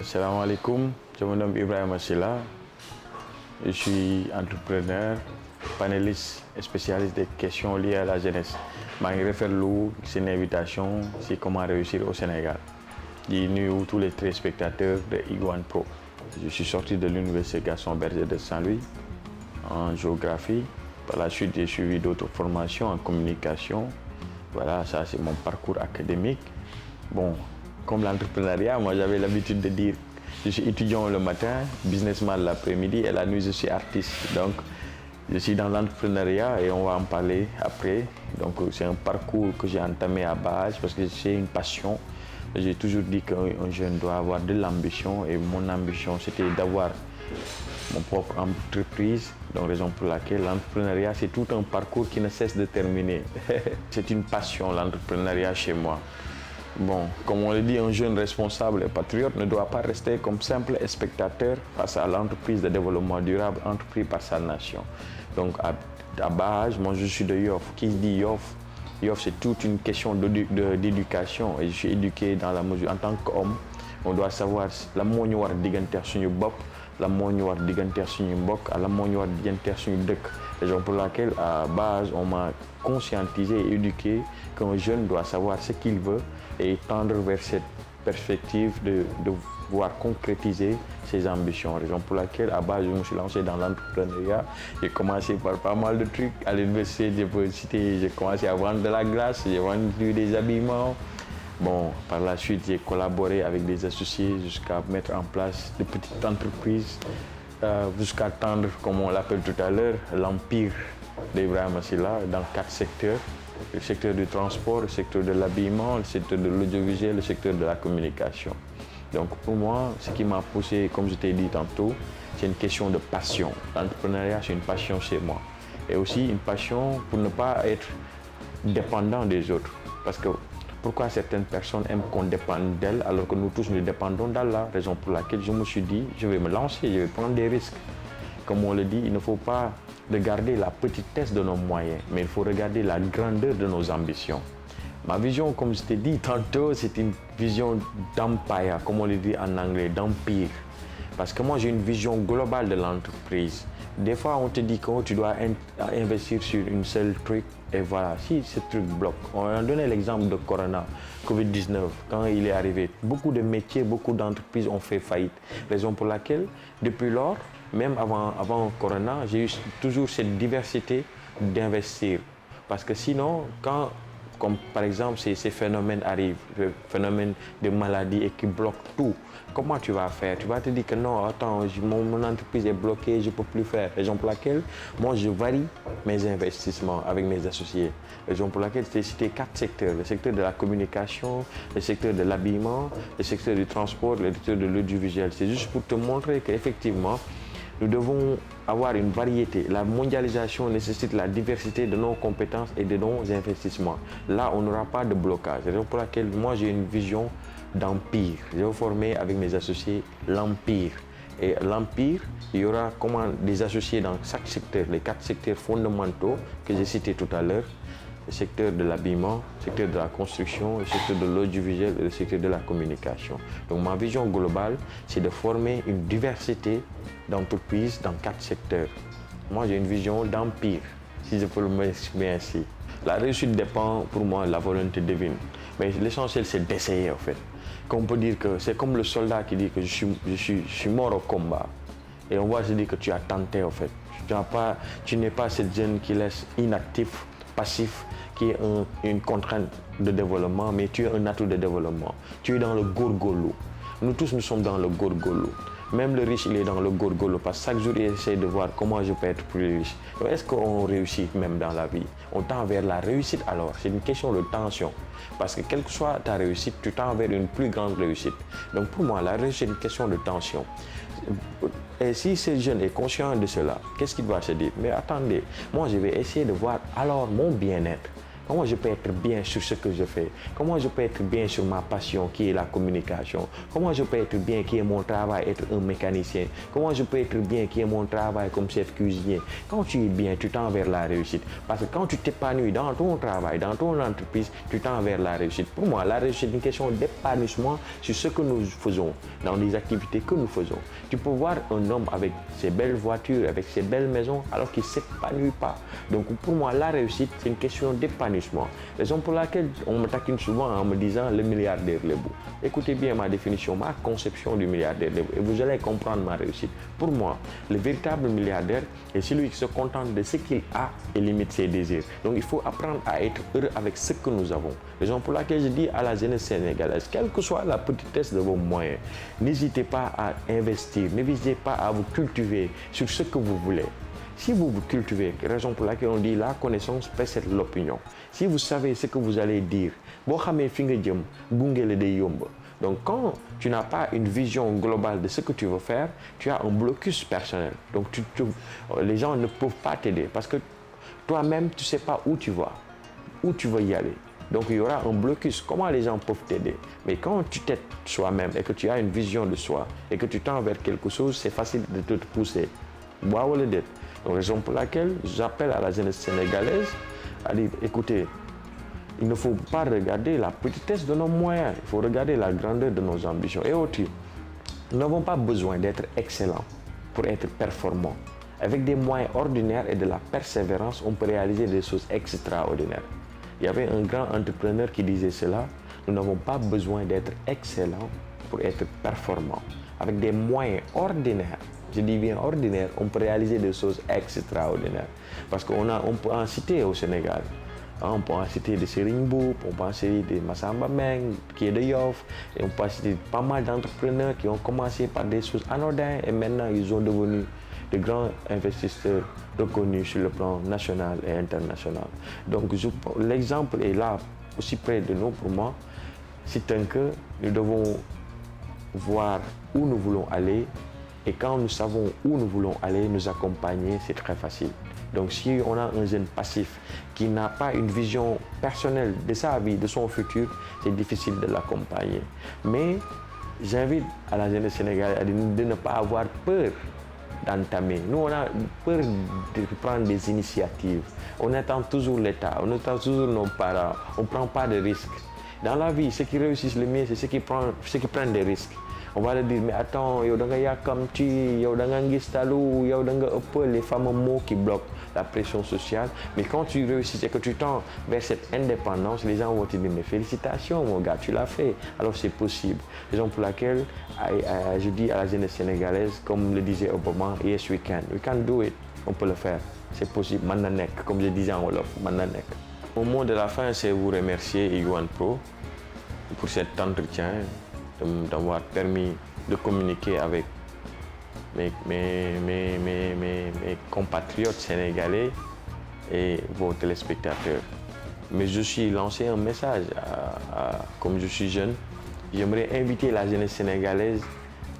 Salam alaikum, je me nomme Ibrahim Silla. Je suis entrepreneur, panéliste et spécialiste des questions liées à la jeunesse. Je réfère c'est une invitation, c'est comment réussir au Sénégal. Je nuis tous les téléspectateurs de Iguane Pro. Je suis sorti de l'université Gaston Berger de Saint-Louis en géographie. Par la suite, j'ai suivi d'autres formations en communication. Voilà, ça c'est mon parcours académique. Bon, comme l'entrepreneuriat, moi j'avais l'habitude de dire je suis étudiant le matin, businessman l'après-midi et la nuit je suis artiste. Donc je suis dans l'entrepreneuriat et on va en parler après. Donc c'est un parcours que j'ai entamé à base parce que c'est une passion. J'ai toujours dit qu'un jeune doit avoir de l'ambition et mon ambition c'était d'avoir mon propre entreprise. Donc raison pour laquelle l'entrepreneuriat c'est tout un parcours qui ne cesse de terminer. C'est une passion l'entrepreneuriat chez moi. Bon, comme on le dit, un jeune responsable et patriote ne doit pas rester comme simple spectateur face à l'entreprise de développement durable entreprise par sa nation. Donc à base, moi je suis de Yoff. Qui dit Yoff? Yoff c'est toute une question d'éducation et je suis éduqué dans la mesure en tant qu'homme. On doit savoir la moo ñu war digganteer suñu bopp, la moo ñu war digganteer suñu mbokk, la moo ñu war digganteer suñu dëkk. Raison pour laquelle à base on m'a conscientisé et éduqué qu'un jeune doit savoir ce qu'il veut et tendre vers cette perspective de voir concrétiser ses ambitions. Raison pour laquelle à base je me suis lancé dans l'entrepreneuriat. J'ai commencé par pas mal de trucs. À l'université, j'ai commencé à vendre de la glace, j'ai vendu des habillements. Bon, par la suite, j'ai collaboré avec des associés jusqu'à mettre en place de petites entreprises, jusqu'à atteindre, comme on l'appelle tout à l'heure, l'empire d'Ibrahim Silla dans 4 secteurs. Le secteur du transport, le secteur de l'habillement, le secteur de l'audiovisuel, le secteur de la communication. Donc pour moi, ce qui m'a poussé, comme je t'ai dit tantôt, c'est une question de passion. L'entrepreneuriat, c'est une passion chez moi. Et aussi une passion pour ne pas être dépendant des autres. Parce que pourquoi certaines personnes aiment qu'on dépende d'elles alors que nous tous nous dépendons d'Allah? Raison pour laquelle je me suis dit, je vais me lancer, je vais prendre des risques. Comme on le dit, il ne faut pas regarder la petitesse de nos moyens, mais il faut regarder la grandeur de nos ambitions. Ma vision, comme je t'ai dit tantôt, c'est une vision d'empire, comme on le dit en anglais, d'empire. Parce que moi, j'ai une vision globale de l'entreprise. Des fois, on te dit que tu dois investir sur une seule truc et voilà, si ce truc bloque. On a donné l'exemple de Corona, Covid-19, quand il est arrivé. Beaucoup de métiers, beaucoup d'entreprises ont fait faillite. Raison pour laquelle, depuis lors, même avant Corona, j'ai eu toujours cette diversité d'investir. Parce que sinon, comme par exemple ces phénomènes arrivent, le phénomène de maladie et qui bloquent tout, comment tu vas faire? Tu vas te dire que non, attends, mon entreprise est bloquée, je ne peux plus faire. Raison pour laquelle, moi, je varie mes investissements avec mes associés. Raison pour laquelle j'ai cité 4 secteurs. Le secteur de la communication, le secteur de l'habillement, le secteur du transport, le secteur de l'audiovisuel. C'est juste pour te montrer qu'effectivement, nous devons avoir une variété. La mondialisation nécessite la diversité de nos compétences et de nos investissements. Là, on n'aura pas de blocage. C'est pour laquelle moi, j'ai une vision d'empire. J'ai formé avec mes associés l'empire. Et l'empire, il y aura des associés dans chaque secteur, les 4 secteurs fondamentaux que j'ai cités tout à l'heure. Le secteur de l'habillement, le secteur de la construction, le secteur de l'audiovisuel et le secteur de la communication. Donc ma vision globale, c'est de former une diversité d'entreprises dans 4 secteurs. Moi, j'ai une vision d'empire, si je peux le m'exprimer ainsi. La réussite dépend pour moi de la volonté divine. Mais l'essentiel, c'est d'essayer en fait. On peut dire que c'est comme le soldat qui dit que je suis mort au combat. Et on va se dire que tu as tenté en fait. Tu n'es pas cette jeune qui laisse inactif, passif, qui est une contrainte de développement, mais tu es un atout de développement. Tu es dans le gorgolo. Nous tous, nous sommes dans le gorgolo. Même le riche, il est dans le gorgolo parce que chaque jour, il essaie de voir comment je peux être plus riche. Est-ce qu'on réussit même dans la vie? On tend vers la réussite alors. C'est une question de tension. Parce que quelle que soit ta réussite, tu tends vers une plus grande réussite. Donc pour moi, la réussite, c'est une question de tension. Et si ce jeune est conscient de cela, qu'est-ce qu'il doit se dire? Mais attendez, moi je vais essayer de voir alors mon bien-être. Comment je peux être bien sur ce que je fais? Comment je peux être bien sur ma passion qui est la communication? Comment je peux être bien qui est mon travail, être un mécanicien? Comment je peux être bien qui est mon travail comme chef cuisinier? Quand tu es bien, tu tends vers la réussite. Parce que quand tu t'épanouis dans ton travail, dans ton entreprise, tu tends vers la réussite. Pour moi, la réussite est une question d'épanouissement sur ce que nous faisons, dans les activités que nous faisons. Tu peux voir un homme avec ses belles voitures, avec ses belles maisons, alors qu'il ne s'épanouit pas. Donc pour moi, la réussite, c'est une question d'épanouissement. Raison pour laquelle on me taquine souvent en me disant le milliardaire Lebou. Écoutez bien ma définition, ma conception du milliardaire Lebou, et vous allez comprendre ma réussite. Pour moi, le véritable milliardaire est celui qui se contente de ce qu'il a et limite ses désirs. Donc il faut apprendre à être heureux avec ce que nous avons. Raison pour laquelle je dis à la jeunesse sénégalaise, quelle que soit la petitesse de vos moyens, n'hésitez pas à investir, n'hésitez pas à vous cultiver sur ce que vous voulez. Si vous vous cultivez, raison pour laquelle on dit la connaissance précède l'opinion. Si vous savez ce que vous allez dire, donc quand tu n'as pas une vision globale de ce que tu veux faire, tu as un blocus personnel. Donc les gens ne peuvent pas t'aider parce que toi-même, tu ne sais pas où tu vas, où tu veux y aller. Donc il y aura un blocus. Comment les gens peuvent t'aider? Mais quand tu t'aides soi-même et que tu as une vision de soi et que tu tends vers quelque chose, c'est facile de te pousser. Donc raison pour laquelle j'appelle à la jeunesse sénégalaise à dire, écoutez, il ne faut pas regarder la petitesse de nos moyens, il faut regarder la grandeur de nos ambitions. Et aussi, nous n'avons pas besoin d'être excellents pour être performants. Avec des moyens ordinaires et de la persévérance, on peut réaliser des choses extraordinaires. Il y avait un grand entrepreneur qui disait cela, nous n'avons pas besoin d'être excellents pour être performants. Avec des moyens ordinaires, je dis bien ordinaire, on peut réaliser des choses extraordinaires. Parce qu'on peut en citer au Sénégal. On peut en citer des Serigne Mboup, on peut en citer des Massamba Meng, qui est de Yoff, et on peut en citer pas mal d'entrepreneurs qui ont commencé par des choses anodines et maintenant ils sont devenus de grands investisseurs reconnus sur le plan national et international. Donc l'exemple est là, aussi près de nous pour moi, c'est que nous devons voir où nous voulons aller. Et quand nous savons où nous voulons aller, nous accompagner, c'est très facile. Donc si on a un jeune passif qui n'a pas une vision personnelle de sa vie, de son futur, c'est difficile de l'accompagner. Mais j'invite à la jeunesse sénégalaise de ne pas avoir peur d'entamer. Nous, on a peur de prendre des initiatives. On attend toujours l'État, on attend toujours nos parents, on ne prend pas de risques. Dans la vie, ceux qui réussissent le mieux, c'est ceux qui prennent des risques. On va leur dire, mais attends, les fameux mots qui bloquent la pression sociale. Mais quand tu réussis et que tu tends vers cette indépendance, les gens vont te dire, mais félicitations mon gars, tu l'as fait. Alors c'est possible. Raison pour laquelle je dis à la jeunesse sénégalaise, comme le disait Obama, yes we can do it. On peut le faire. C'est possible. Mananek, comme je disais en Wolof, Mananek. Au mot de la fin, c'est vous remercier Iguane Pro pour cet entretien, d'avoir permis de communiquer avec mes compatriotes sénégalais et vos téléspectateurs. Mais je suis lancé un message, comme je suis jeune, j'aimerais inviter la jeunesse sénégalaise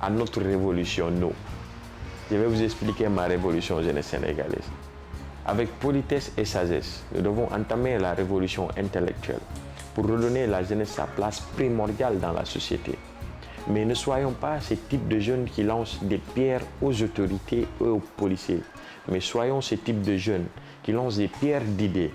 à notre révolution, nous. Je vais vous expliquer ma révolution jeunesse sénégalaise. Avec politesse et sagesse, nous devons entamer la révolution intellectuelle pour redonner à la jeunesse sa place primordiale dans la société. Mais ne soyons pas ces types de jeunes qui lancent des pierres aux autorités et aux policiers. Mais soyons ces types de jeunes qui lancent des pierres d'idées,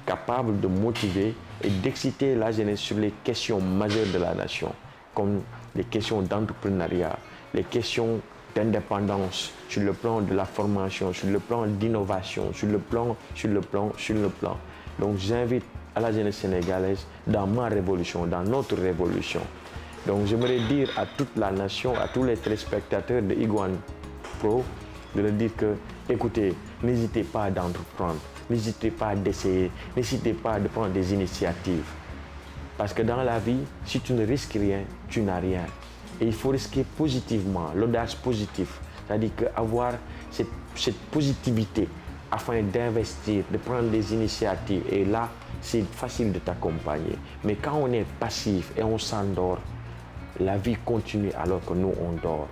capables de motiver et d'exciter la jeunesse sur les questions majeures de la nation, comme les questions d'entrepreneuriat, les questions d'indépendance, sur le plan de la formation, sur le plan d'innovation, sur le plan. Donc j'invite à la jeunesse sénégalaise dans ma révolution, dans notre révolution. Donc j'aimerais dire à toute la nation, à tous les téléspectateurs de Iguane Pro, de leur dire que, écoutez, n'hésitez pas d'entreprendre, n'hésitez pas d'essayer, n'hésitez pas de prendre des initiatives. Parce que dans la vie, si tu ne risques rien, tu n'as rien. Et il faut risquer positivement, l'audace positive. C'est-à-dire qu'avoir cette positivité afin d'investir, de prendre des initiatives. Et là, c'est facile de t'accompagner. Mais quand on est passif et on s'endort, la vie continue alors que nous, on dort.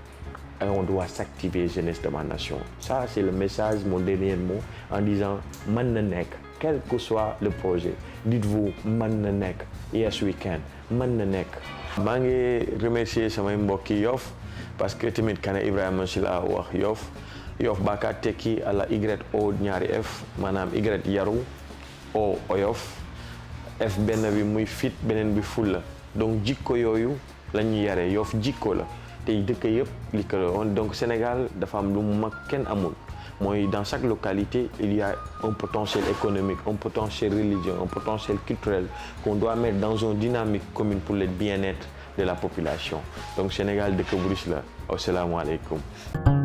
Et on doit s'activer, jeunesse de ma nation. Ça, c'est le message, mon dernier mot, en disant « Mananek ». quel que soit le projet dites-vous mën na nekk, yes we can, mën na nekk. maa ngi remercier samay mbokki Yoff parce que tamit Kane Ibrahima Silla wax Yoff baka tekki à la YO ñaari F maanaam Y yaru O oyof F benn bi muy fit beneen bi fulla donc jikko yooyu la ñuy yare Yoff jikko la te dëkk yëpp li ko woon donc Sénégal dafa am lu mag kenn amul mooy dans chaque localité il y a un potentiel économique, un potentiel religieux, un potentiel culturel qu'on doit mettre dans une dynamique commune pour le bien-être de la population donc Sénégal dëkk bu riche la. Assalaamu aleykum.